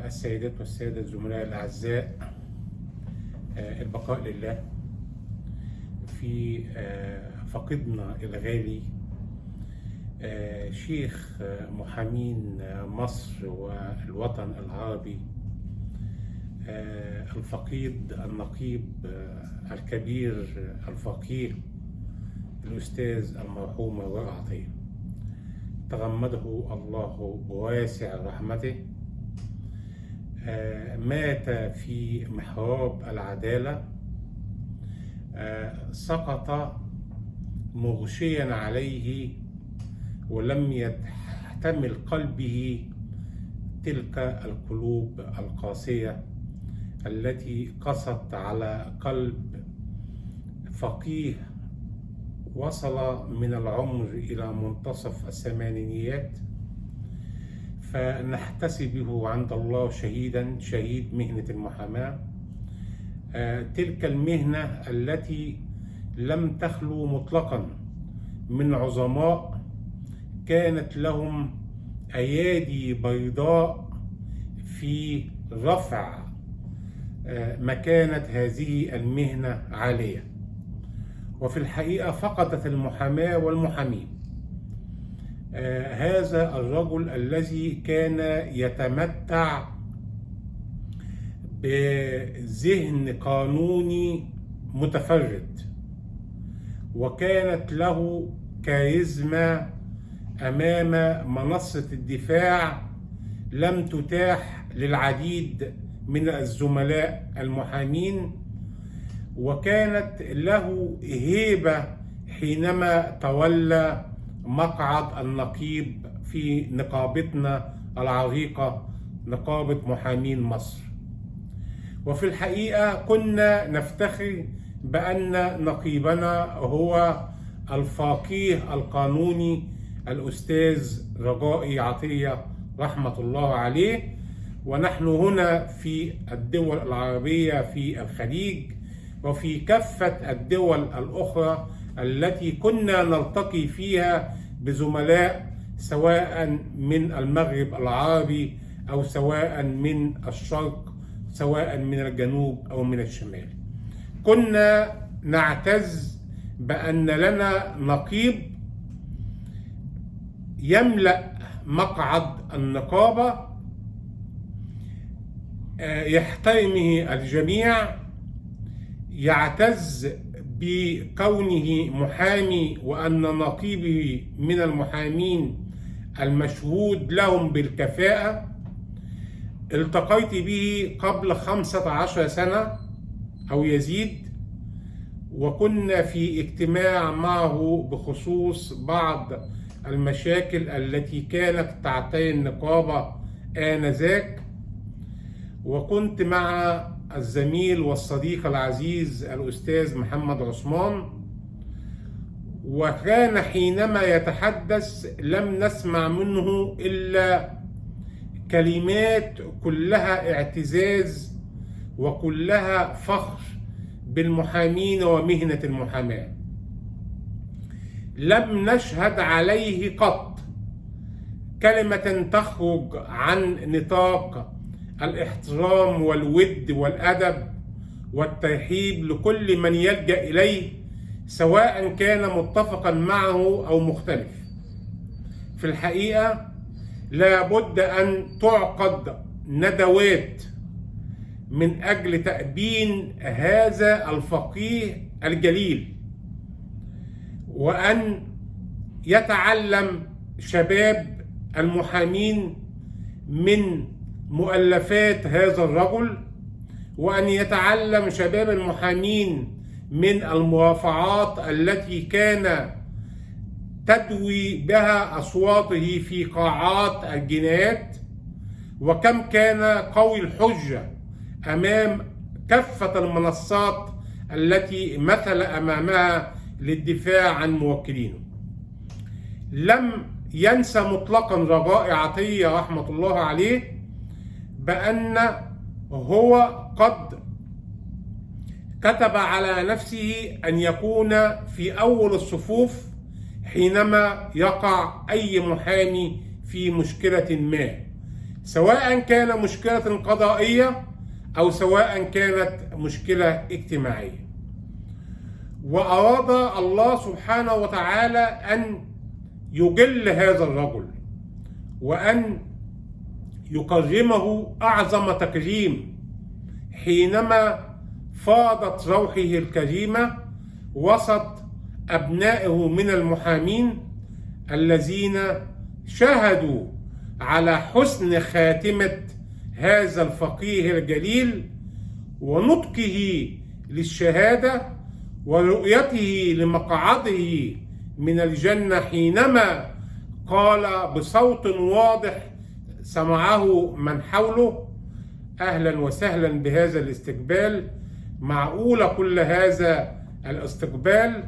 السيدات والسادة الزملاء الأعزاء، البقاء لله. في فقدنا الغالي شيخ محامين مصر والوطن العربي، الفقيد النقيب الكبير الفقيه الأستاذ المرحوم رواء عطية، تغمده الله بواسع رحمته. مات في محراب العدالة، سقط مغشيا عليه ولم يحتمل قلبه تلك القلوب القاسية التي قست على قلب فقيه وصل من العمر إلى منتصف الثمانينيات، فنحتسبه عند الله شهيدا، شهيد مهنة المحاماة. تلك المهنة التي لم تخلو مطلقا من عظماء كانت لهم أيادي بيضاء في رفع مكانة هذه المهنة عالية. وفي الحقيقة فقدت المحاماة والمحامين هذا الرجل الذي كان يتمتع بذهن قانوني متفرد، وكانت له كاريزما أمام منصة الدفاع لم تتاح للعديد من الزملاء المحامين، وكانت له هيبة حينما تولى مقعد النقيب في نقابتنا العريقة، نقابة محامين مصر. وفي الحقيقة كنا نفتخر بأن نقيبنا هو الفقيه القانوني الأستاذ رواء عطية رحمة الله عليه. ونحن هنا في الدول العربية في الخليج وفي كافة الدول الأخرى التي كنا نلتقي فيها بزملاء سواء من المغرب العربي أو سواء من الشرق، سواء من الجنوب أو من الشمال، كنا نعتز بأن لنا نقيب يملأ مقعد النقابة يحترمه الجميع، يعتز بكونه محامي وأن نقيبه من المحامين المشهود لهم بالكفاءة. التقيت به قبل 15 سنة أو يزيد، وكنا في اجتماع معه بخصوص بعض المشاكل التي كانت تعتري النقابة آنذاك، وكنت مع الزميل والصديق العزيز الأستاذ محمد عثمان، وكان حينما يتحدث لم نسمع منه إلا كلمات كلها اعتزاز وكلها فخر بالمحامين ومهنة المحاماة. لم نشهد عليه قط كلمة تخرج عن نطاق الاحترام والود والأدب والترحيب لكل من يلجأ إليه، سواء كان متفقا معه أو مختلف. في الحقيقة لابد أن تعقد ندوات من أجل تأبين هذا الفقيه الجليل، وأن يتعلم شباب المحامين من مؤلفات هذا الرجل، وأن يتعلم شباب المحامين من المرافعات التي كان تدوي بها أصواته في قاعات الجنايات، وكم كان قوي الحجة أمام كافة المنصات التي مثل أمامها للدفاع عن موكلينه. لم ينسى مطلقا رواء عطية رحمة الله عليه بأن هو قد كتب على نفسه أن يكون في أول الصفوف حينما يقع أي محامي في مشكلة ما، سواء كان مشكلة قضائية أو سواء كانت مشكلة اجتماعية. وأراد الله سبحانه وتعالى أن يجل هذا الرجل وأن يكرمه أعظم تكريم حينما فاضت روحه الكريمة وسط أبنائه من المحامين الذين شهدوا على حسن خاتمة هذا الفقيه الجليل ونطقه للشهادة ورؤيته لمقعده من الجنة، حينما قال بصوت واضح سمعه من حوله: أهلا وسهلا بهذا الاستقبال. معقول كل هذا الاستقبال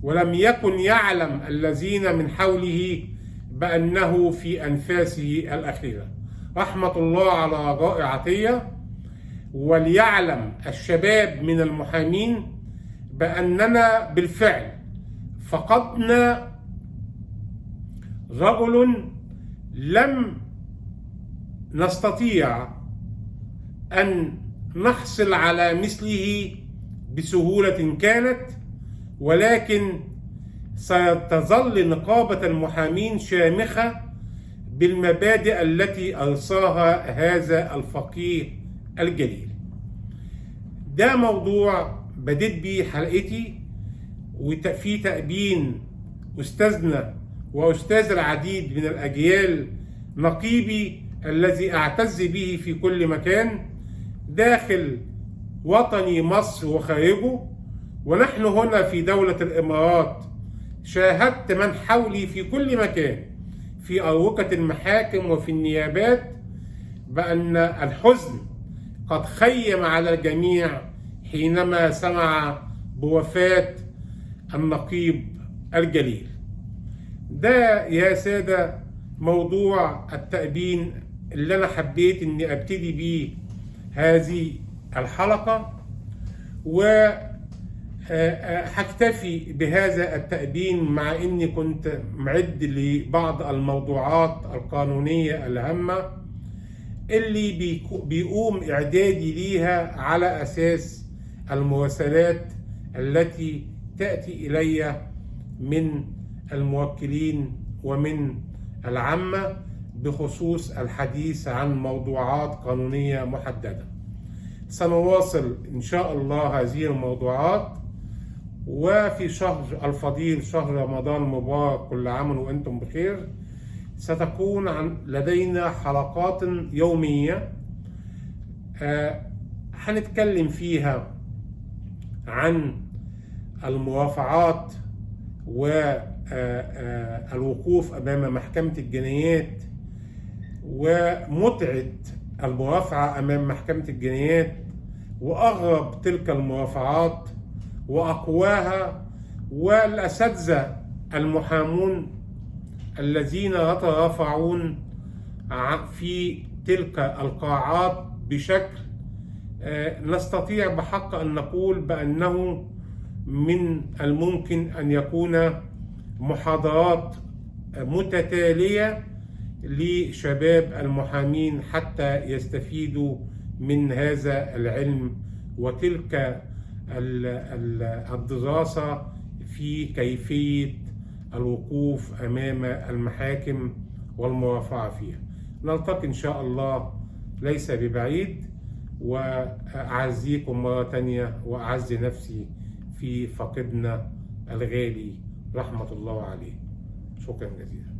ولم يكن يعلم الذين من حوله بأنه في أنفاسه الأخيرة. رحمة الله على رجاء عطية. وليعلم الشباب من المحامين بأننا بالفعل فقدنا رجل لم نستطيع أن نحصل على مثله بسهولة كانت، ولكن ستظل نقابة المحامين شامخة بالمبادئ التي أرساها هذا الفقيه الجليل. ده موضوع بديت بيه حلقتي، وفي تأبين أستاذنا وأستاذ العديد من الأجيال، نقيبي الذي أعتز به في كل مكان داخل وطني مصر وخارجه. ونحن هنا في دولة الإمارات شاهدت من حولي في كل مكان في أروقة المحاكم وفي النيابات بأن الحزن قد خيم على الجميع حينما سمع بوفاة النقيب الجليل. ده يا سادة موضوع التأبين اللي أنا حبيت أني أبتدي بيه هذه الحلقة، وهكتفي بهذا التأبين مع أني كنت معد لبعض الموضوعات القانونية الهامة اللي بيقوم إعدادي ليها على أساس المراسلات التي تأتي إلي من الموكلين ومن العامة بخصوص الحديث عن موضوعات قانونية محددة. سنواصل إن شاء الله هذه الموضوعات، وفي شهر الفضيل شهر رمضان مبارك كل عام وأنتم بخير ستكون لدينا حلقات يومية هنتكلم فيها عن المرافعات والوقوف أمام محكمة الجنايات ومتعة المرافعة أمام محكمة الجنايات وأغرب تلك المرافعات وأقواها، والأساتذة المحامون الذين يترافعون في تلك القاعات بشكل نستطيع بحق أن نقول بأنه من الممكن أن يكون محاضرات متتالية لشباب المحامين حتى يستفيدوا من هذا العلم وتلك الدراسة في كيفية الوقوف أمام المحاكم والمرافعة فيها. نلتقي إن شاء الله ليس ببعيد، وأعزيكم مرة تانية وأعزي نفسي في فقدنا الغالي رحمة الله عليه. شكرا جزيلا.